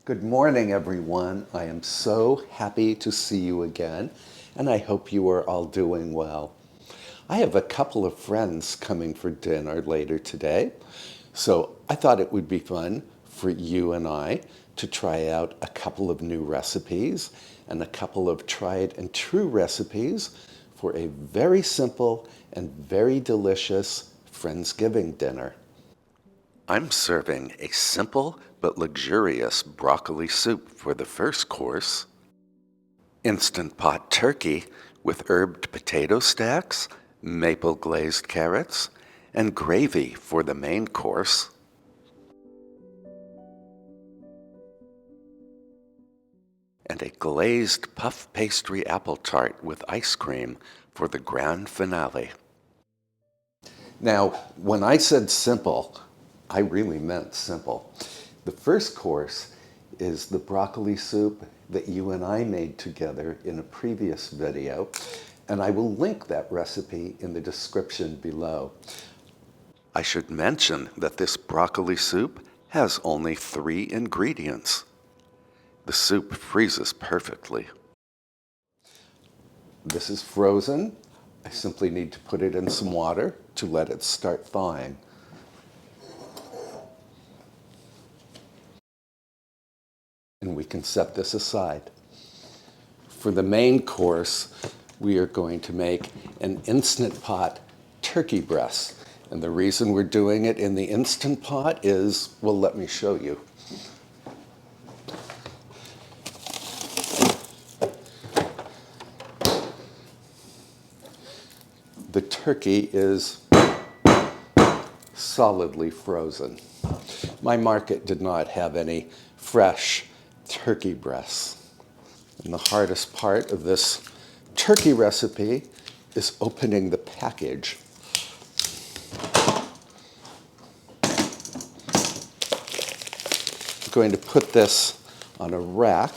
Good morning, everyone. I am so happy to see you again, and I hope you are all doing well. I have a couple of friends coming for dinner later today, so I thought it would be fun for you and I to try out a couple of new recipes and a couple of tried and true recipes for a very simple and very delicious Friendsgiving dinner. I'm serving a simple but luxurious broccoli soup for the first course, Instant Pot turkey with herbed potato stacks, maple glazed carrots, and gravy for the main course, and a glazed puff pastry apple tart with ice cream for the grand finale. Now, when I said simple, I really meant simple. The first course is the broccoli soup that you and I made together in a previous video, and I will link that recipe in the description below. I should mention that this broccoli soup has only 3 ingredients. The soup freezes perfectly. This is frozen. I simply need to put it in some water to let it start thawing. And we can set this aside. For the main course, we are going to make an Instant Pot turkey breast. And the reason we're doing it in the Instant Pot is, well, let me show you. The turkey is solidly frozen. My market did not have any fresh turkey breasts. And the hardest part of this turkey recipe is opening the package. I'm going to put this on a rack.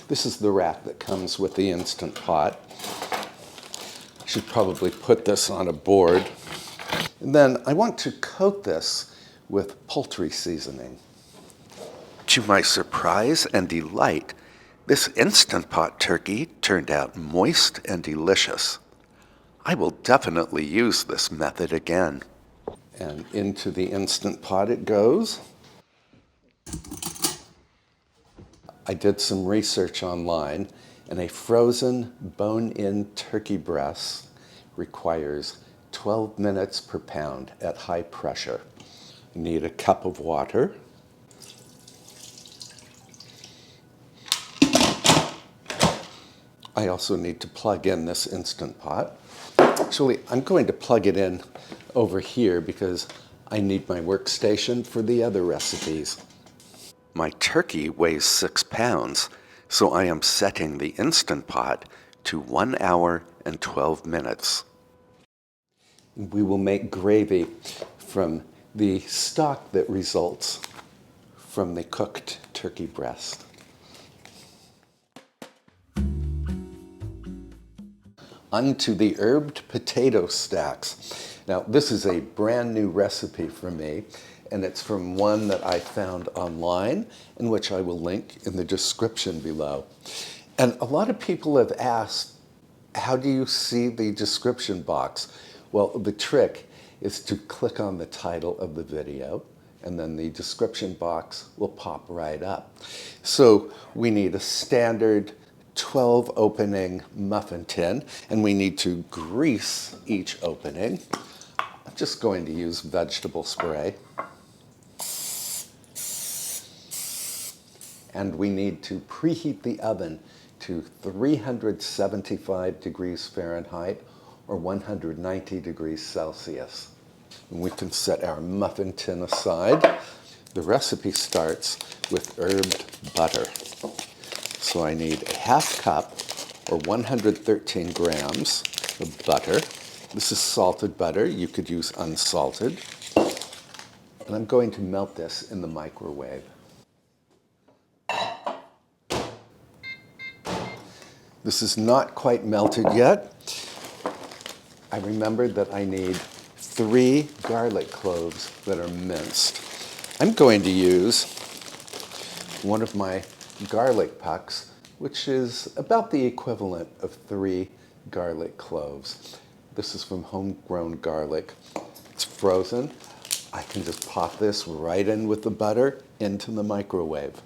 This is the rack that comes with the Instant Pot. I should probably put this on a board. And then I want to coat this with poultry seasoning. To my surprise and delight, this Instant Pot turkey turned out moist and delicious. I will definitely use this method again. And into the Instant Pot it goes. I did some research online, and a frozen bone-in turkey breast requires 12 minutes per pound at high pressure. You need a cup of water. I also need to plug in this Instant Pot. Actually, I'm going to plug it in over here because I need my workstation for the other recipes. My turkey weighs 6 pounds, so I am setting the Instant Pot to 1 hour and 12 minutes. We will make gravy from the stock that results from the cooked turkey breast. Onto the herbed potato stacks. Now, this is a brand new recipe for me, and it's from one that I found online, and which I will link in the description below. And a lot of people have asked, how do you see the description box? Well, the trick is to click on the title of the video, and then the description box will pop right up. So we need a standard 12 opening muffin tin, and we need to grease each opening. I'm just going to use vegetable spray. And we need to preheat the oven to 375 degrees Fahrenheit or 190 degrees Celsius. And we can set our muffin tin aside. The recipe starts with herbed butter. So I need a half cup or 113 grams of butter. This is salted butter. You could use unsalted. And I'm going to melt this in the microwave. This is not quite melted yet. I remembered that I need 3 garlic cloves that are minced. I'm going to use one of my garlic pucks, which is about the equivalent of 3 garlic cloves. This is from homegrown garlic. It's frozen. I can just pop this right in with the butter into the microwave.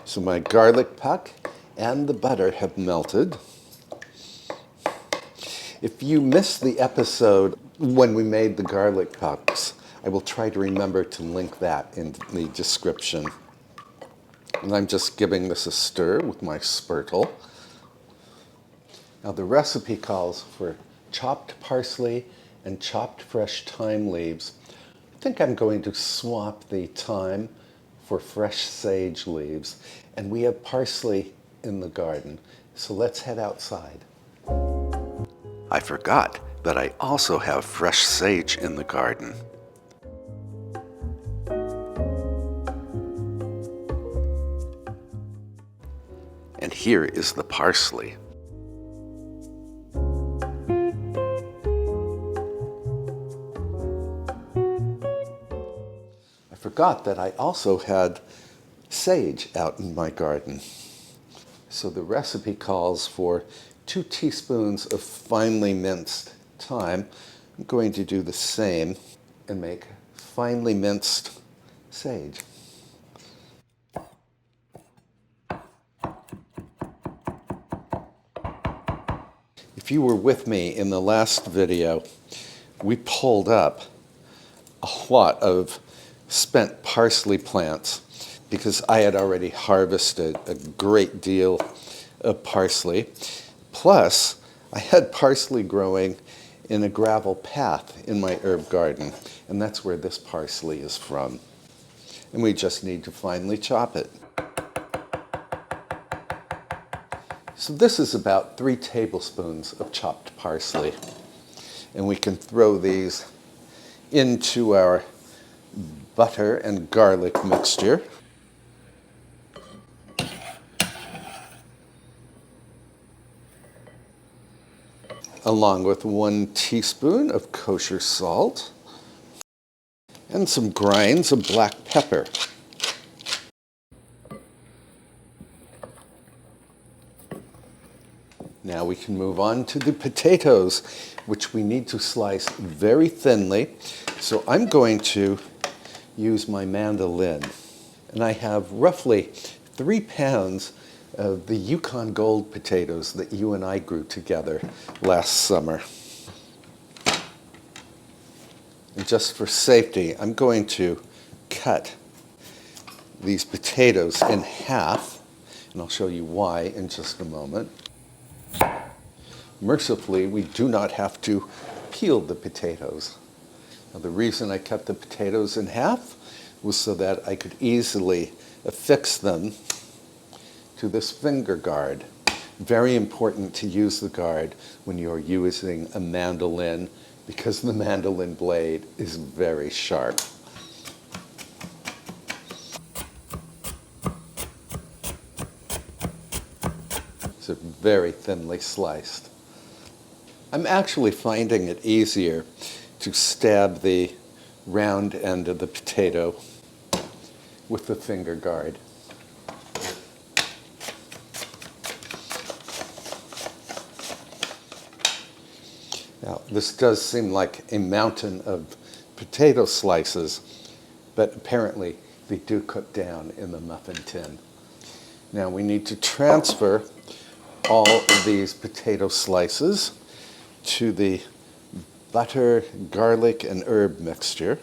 So my garlic puck and the butter have melted. If you missed the episode when we made the garlic pucks, I will try to remember to link that in the description. And I'm just giving this a stir with my spurtle. Now the recipe calls for chopped parsley and chopped fresh thyme leaves. I think I'm going to swap the thyme for fresh sage leaves. And we have parsley in the garden, so let's head outside. I forgot that I also have fresh sage in the garden. And here is the parsley. I forgot that I also had sage out in my garden. So the recipe calls for 2 teaspoons of finely minced thyme. I'm going to do the same and make finely minced sage. If you were with me in the last video, we pulled up a lot of spent parsley plants because I had already harvested a great deal of parsley. Plus, I had parsley growing in a gravel path in my herb garden, and that's where this parsley is from. And we just need to finely chop it. So this is about 3 tablespoons of chopped parsley. And we can throw these into our butter and garlic mixture. Along with 1 teaspoon of kosher salt and some grinds of black pepper. Now we can move on to the potatoes, which we need to slice very thinly. So I'm going to use my mandolin. And I have roughly 3 pounds of the Yukon Gold potatoes that you and I grew together last summer. And just for safety, I'm going to cut these potatoes in half, and I'll show you why in just a moment. Mercifully, we do not have to peel the potatoes. Now, the reason I cut the potatoes in half was so that I could easily affix them to this finger guard. Very important to use the guard when you're using a mandolin because the mandolin blade is very sharp. So very thinly sliced. I'm actually finding it easier to stab the round end of the potato with the finger guard. Now, this does seem like a mountain of potato slices, but apparently they do cook down in the muffin tin. Now we need to transfer all of these potato slices to the butter, garlic, and herb mixture.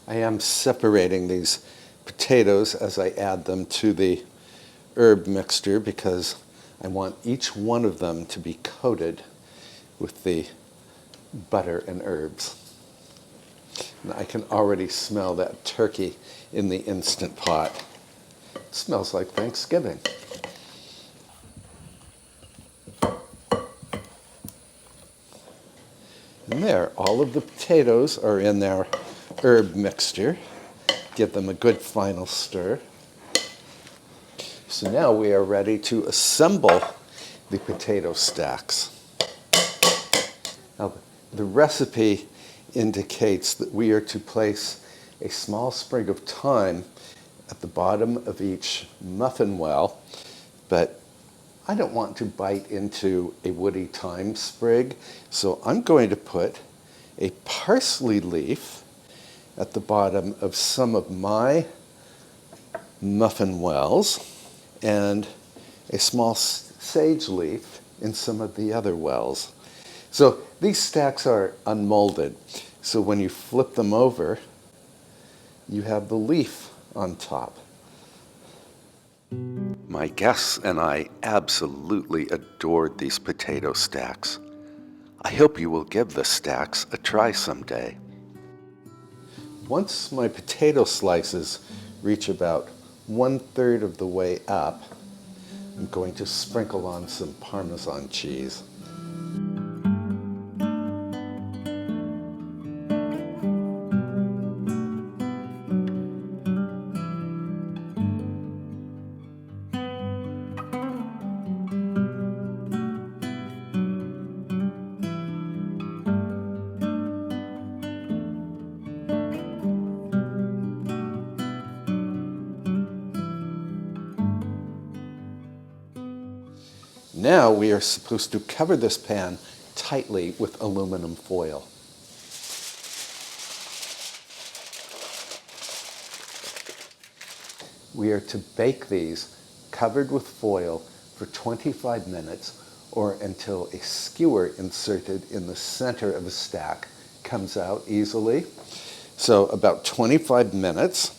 I am separating these potatoes as I add them to the herb mixture because I want each one of them to be coated with the butter and herbs. And I can already smell that turkey in the Instant Pot. It smells like Thanksgiving. And there, all of the potatoes are in their herb mixture. Give them a good final stir. So now we are ready to assemble the potato stacks. Now, the recipe indicates that we are to place a small sprig of thyme at the bottom of each muffin well, but I don't want to bite into a woody thyme sprig, so I'm going to put a parsley leaf at the bottom of some of my muffin wells and a small sage leaf in some of the other wells. So these stacks are unmolded, so when you flip them over, you have the leaf on top. My guests and I absolutely adored these potato stacks. I hope you will give the stacks a try someday. Once my potato slices reach about 1/3 of the way up, I'm going to sprinkle on some Parmesan cheese. Now we are supposed to cover this pan tightly with aluminum foil. We are to bake these covered with foil for 25 minutes or until a skewer inserted in the center of the stack comes out easily. So about 25 minutes,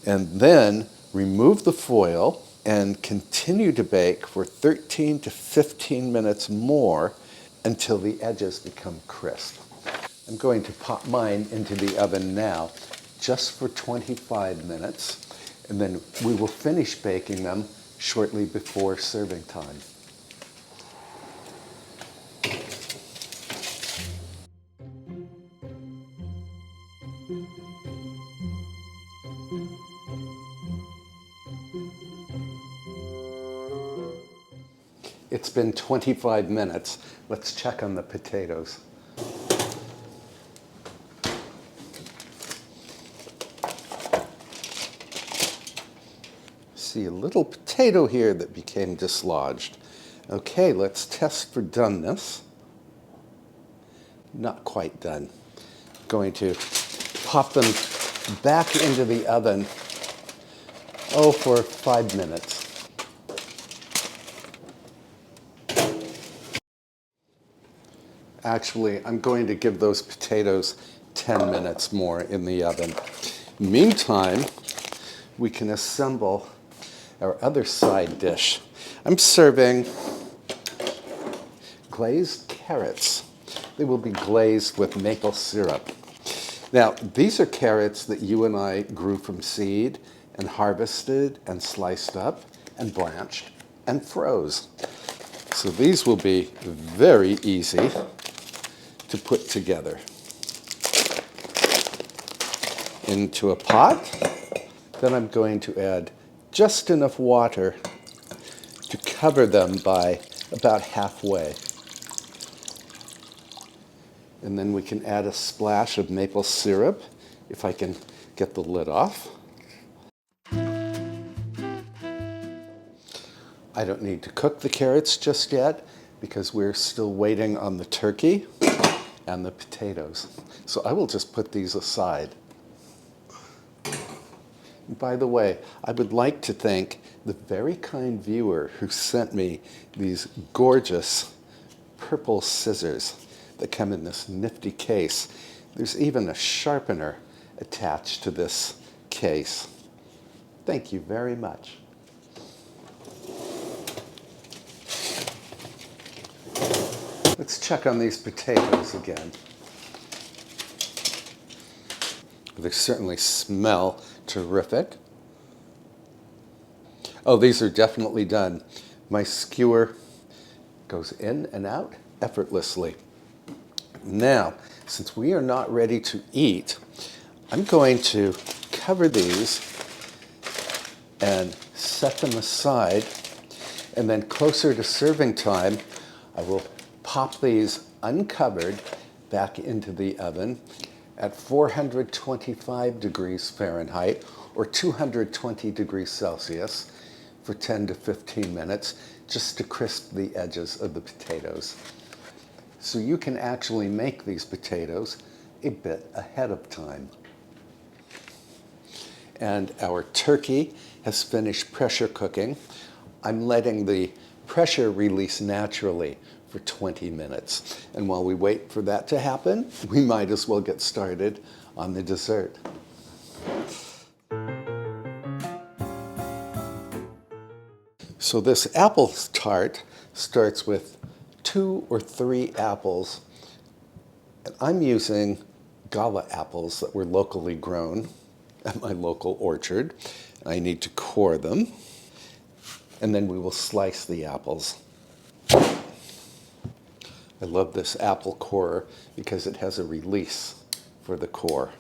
and then remove the foil and continue to bake for 13 to 15 minutes more until the edges become crisp. I'm going to pop mine into the oven now just for 25 minutes, and then we will finish baking them shortly before serving time. It's been 25 minutes. Let's check on the potatoes. See a little potato here that became dislodged. Okay, let's test for doneness. Not quite done. Going to pop them back into the oven, for 5 minutes. Actually, I'm going to give those potatoes 10 minutes more in the oven. Meantime, we can assemble our other side dish. I'm serving glazed carrots. They will be glazed with maple syrup. Now, these are carrots that you and I grew from seed and harvested and sliced up and blanched and froze. So these will be very easy to put together. Into a pot, then I'm going to add just enough water to cover them by about halfway. And then we can add a splash of maple syrup, if I can get the lid off. I don't need to cook the carrots just yet because we're still waiting on the turkey and the potatoes. So I will just put these aside. By the way, I would like to thank the very kind viewer who sent me these gorgeous purple scissors that come in this nifty case. There's even a sharpener attached to this case. Thank you very much. Let's check on these potatoes again. They certainly smell terrific. Oh, these are definitely done. My skewer goes in and out effortlessly. Now, since we are not ready to eat, I'm going to cover these and set them aside. And then closer to serving time, I will pop these uncovered back into the oven at 425 degrees Fahrenheit or 220 degrees Celsius for 10 to 15 minutes, just to crisp the edges of the potatoes. So you can actually make these potatoes a bit ahead of time. And our turkey has finished pressure cooking. I'm letting the pressure release naturally for 20 minutes. And while we wait for that to happen, we might as well get started on the dessert. So this apple tart starts with 2 or 3 apples. And I'm using gala apples that were locally grown at my local orchard. I need to core them. And then we will slice the apples. I love this apple corer because it has a release for the core.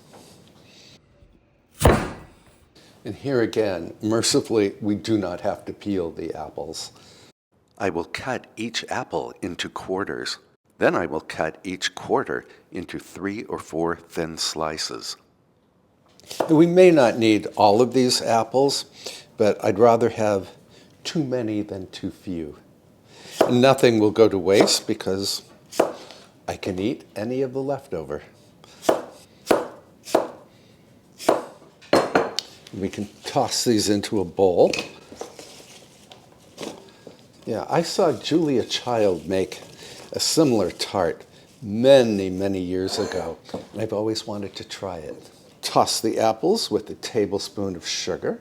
And here again, mercifully, we do not have to peel the apples. I will cut each apple into quarters. Then I will cut each quarter into 3 or 4 thin slices. And we may not need all of these apples, but I'd rather have too many than too few. And nothing will go to waste because I can eat any of the leftover. We can toss these into a bowl. Yeah, I saw Julia Child make a similar tart many, many years ago, and I've always wanted to try it. Toss the apples with a tablespoon of sugar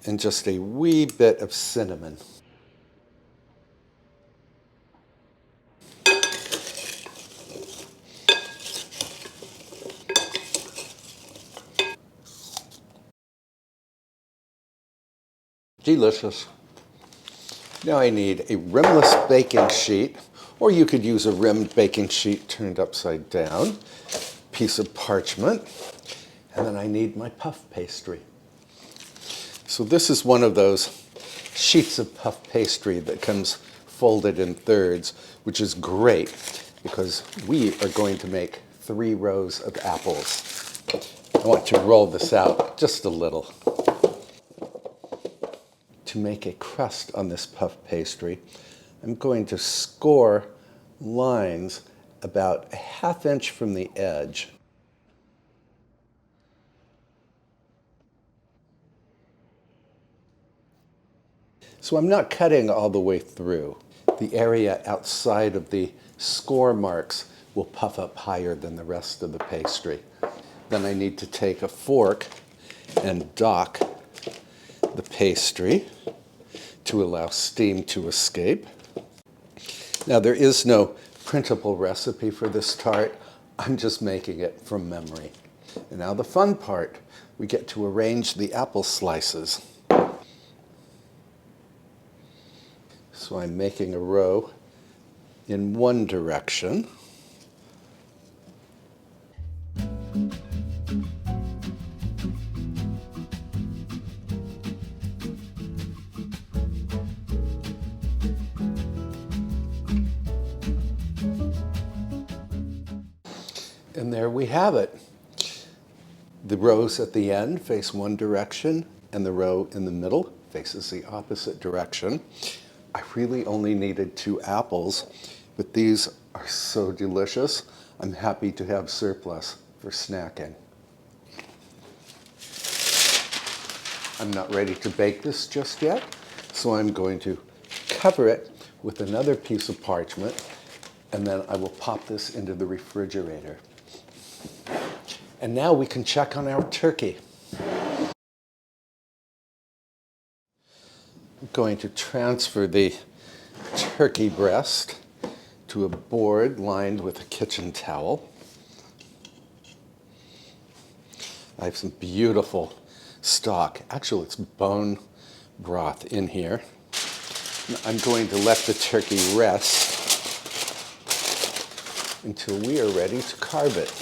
and just a wee bit of cinnamon. Delicious. Now I need a rimless baking sheet, or you could use a rimmed baking sheet turned upside down, piece of parchment, and then I need my puff pastry. So this is one of those sheets of puff pastry that comes folded in thirds, which is great because we are going to make 3 rows of apples. I want to roll this out just a little. To make a crust on this puff pastry, I'm going to score lines about a ½ inch from the edge. So I'm not cutting all the way through. The area outside of the score marks will puff up higher than the rest of the pastry. Then I need to take a fork and dock the pastry to allow steam to escape. Now there is no printable recipe for this tart. I'm just making it from memory. And now the fun part, we get to arrange the apple slices. So I'm making a row in one direction. And there we have it. The rows at the end face one direction, and the row in the middle faces the opposite direction. I really only needed 2 apples, but these are so delicious. I'm happy to have surplus for snacking. I'm not ready to bake this just yet, so I'm going to cover it with another piece of parchment, and then I will pop this into the refrigerator. And now we can check on our turkey. I'm going to transfer the turkey breast to a board lined with a kitchen towel. I have some beautiful stock. Actually, it's bone broth in here. I'm going to let the turkey rest until we are ready to carve it.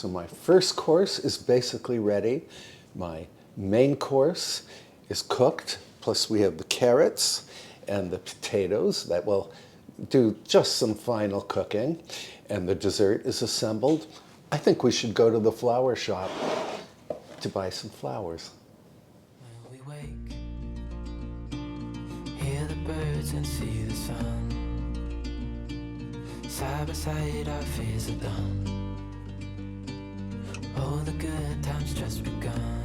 So my first course is basically ready. My main course is cooked, plus we have the carrots and the potatoes that will do just some final cooking, and the dessert is assembled. I think we should go to the flower shop to buy some flowers. When we wake, hear the birds and see the sun. Side by side our fears are done. Oh, the good times just begun.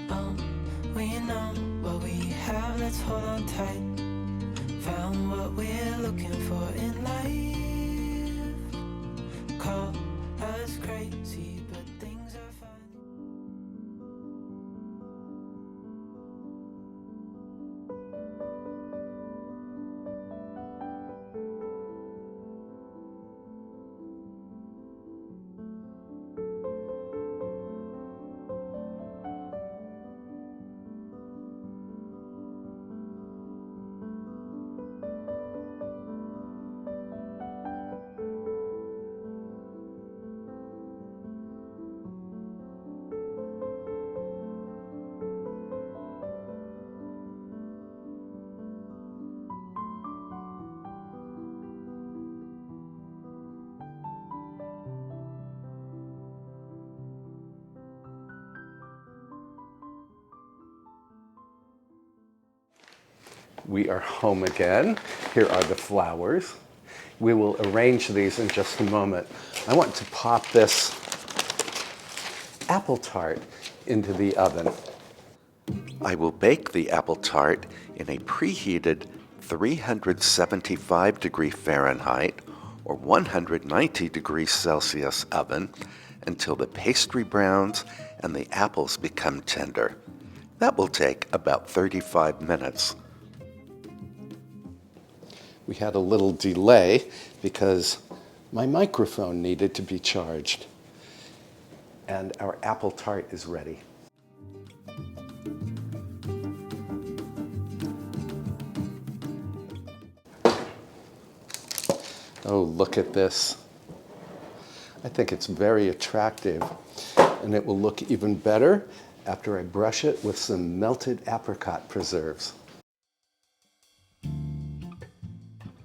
Oh, we know what we have, let's hold on tight. Found what we're looking for in life. Call us crazy, but things are fine. We are home again. Here are the flowers. We will arrange these in just a moment. I want to pop this apple tart into the oven. I will bake the apple tart in a preheated 375 degree Fahrenheit or 190 degrees Celsius oven until the pastry browns and the apples become tender. That will take about 35 minutes. We had a little delay because my microphone needed to be charged. And our apple tart is ready. Oh, look at this. I think it's very attractive, and it will look even better after I brush it with some melted apricot preserves.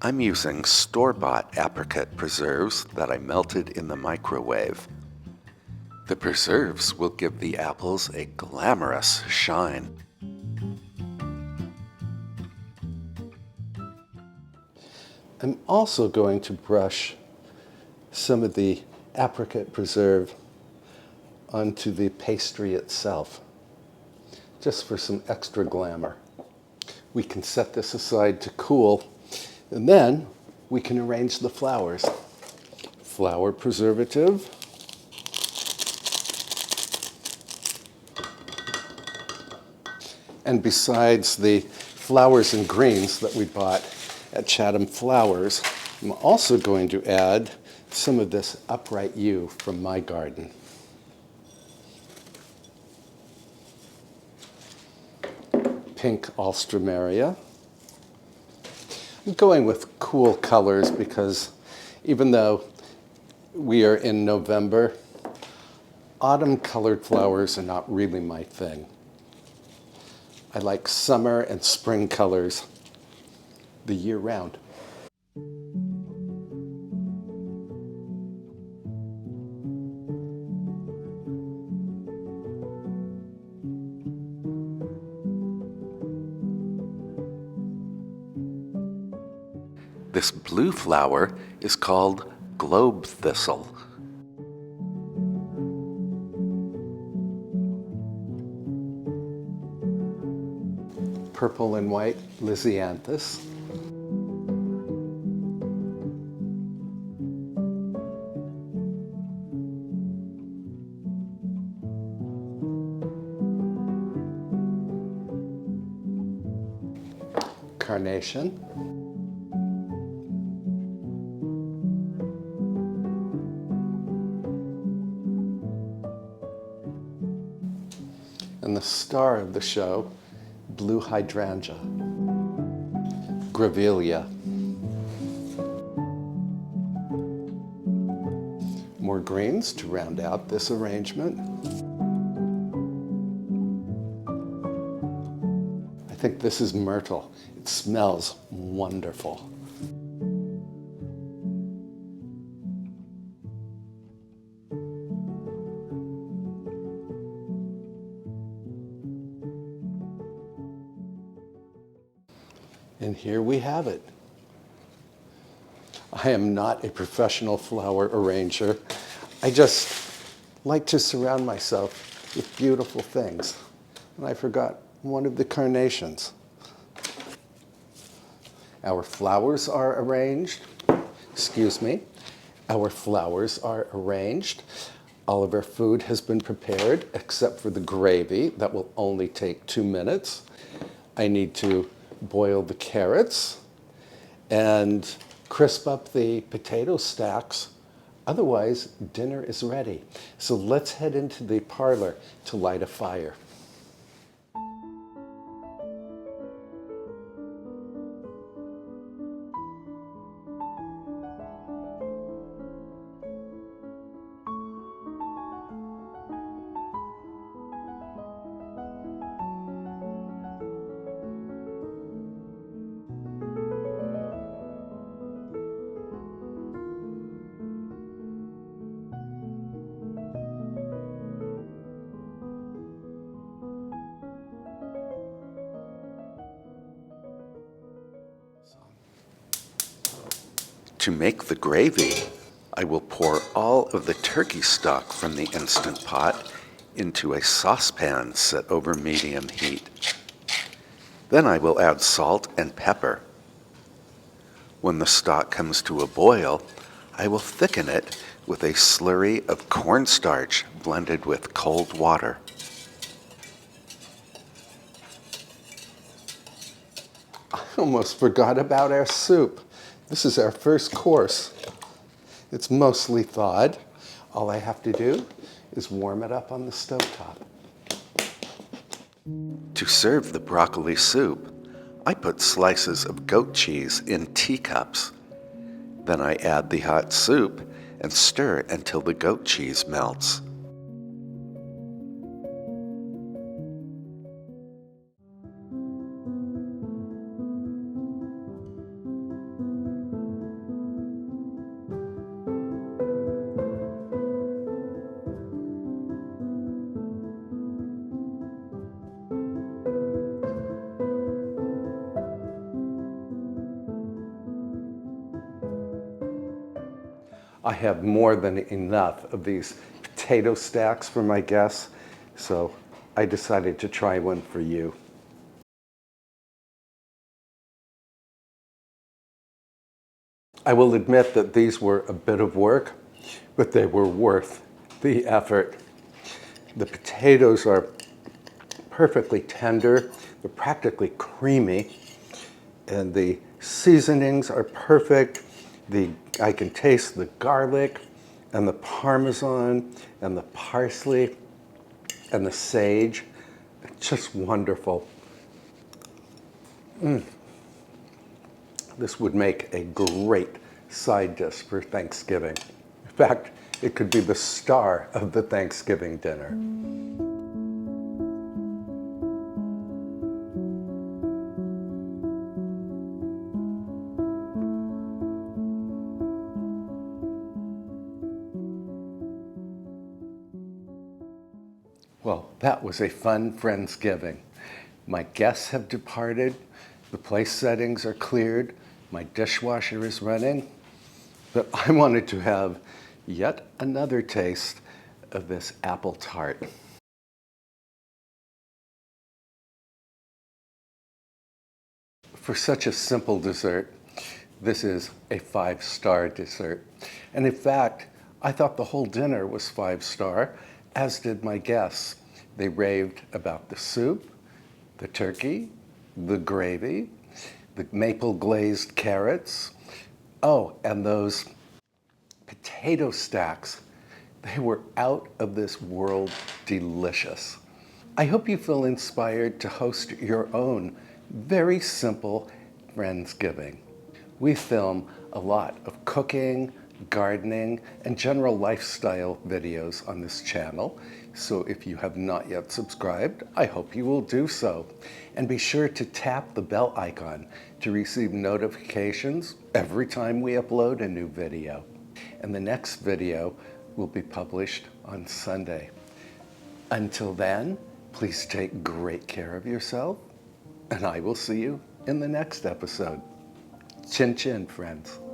I'm using store-bought apricot preserves that I melted in the microwave. The preserves will give the apples a glamorous shine. I'm also going to brush some of the apricot preserve onto the pastry itself, just for some extra glamour. We can set this aside to cool, and then we can arrange the flowers. Flower preservative. And besides the flowers and greens that we bought at Chatham Flowers, I'm also going to add some of this upright yew from my garden. Pink alstroemeria. I'm going with cool colors because even though we are in November, autumn colored flowers are not really my thing. I like summer and spring colors the year round. This blue flower is called globe thistle. Purple and white lisianthus. Carnation. And the star of the show, blue hydrangea, grevillea. more greens to round out this arrangement. I think this is myrtle. It smells wonderful. And here we have it. I am not a professional flower arranger. I just like to surround myself with beautiful things. And I forgot one of the carnations. Our flowers are arranged. Excuse me. Our flowers are arranged. All of our food has been prepared except for the gravy. That will only take 2 minutes. I need to boil the carrots and crisp up the potato stacks. Otherwise, dinner is ready. So let's head into the parlor to light a fire. To make the gravy, I will pour all of the turkey stock from the Instant Pot into a saucepan set over medium heat. Then I will add salt and pepper. When the stock comes to a boil, I will thicken it with a slurry of cornstarch blended with cold water. I almost forgot about our soup. This is our first course. It's mostly thawed. All I have to do is warm it up on the stovetop. To serve the broccoli soup, I put slices of goat cheese in teacups. Then I add the hot soup and stir until the goat cheese melts. I have more than enough of these potato stacks for my guests, so I decided to try one for you. I will admit that these were a bit of work, but they were worth the effort. The potatoes are perfectly tender, they're practically creamy, and the seasonings are perfect. I can taste the garlic and the Parmesan and the parsley and the sage. Just wonderful. This would make a great side dish for Thanksgiving. In fact, it could be the star of the Thanksgiving dinner. Well, that was a fun Friendsgiving. My guests have departed, the place settings are cleared, my dishwasher is running, but I wanted to have yet another taste of this apple tart. For such a simple dessert, this is a 5-star dessert. And in fact, I thought the whole dinner was 5-star, as did my guests. They raved about the soup, the turkey, the gravy, the maple glazed carrots. Oh, and those potato stacks. They were out of this world delicious. I hope you feel inspired to host your own very simple Friendsgiving. We film a lot of cooking, gardening, and general lifestyle videos on this channel. So if you have not yet subscribed, I hope you will do so. And be sure to tap the bell icon to receive notifications every time we upload a new video. And the next video will be published on Sunday. Until then, please take great care of yourself, and I will see you in the next episode. Chin chin, friends.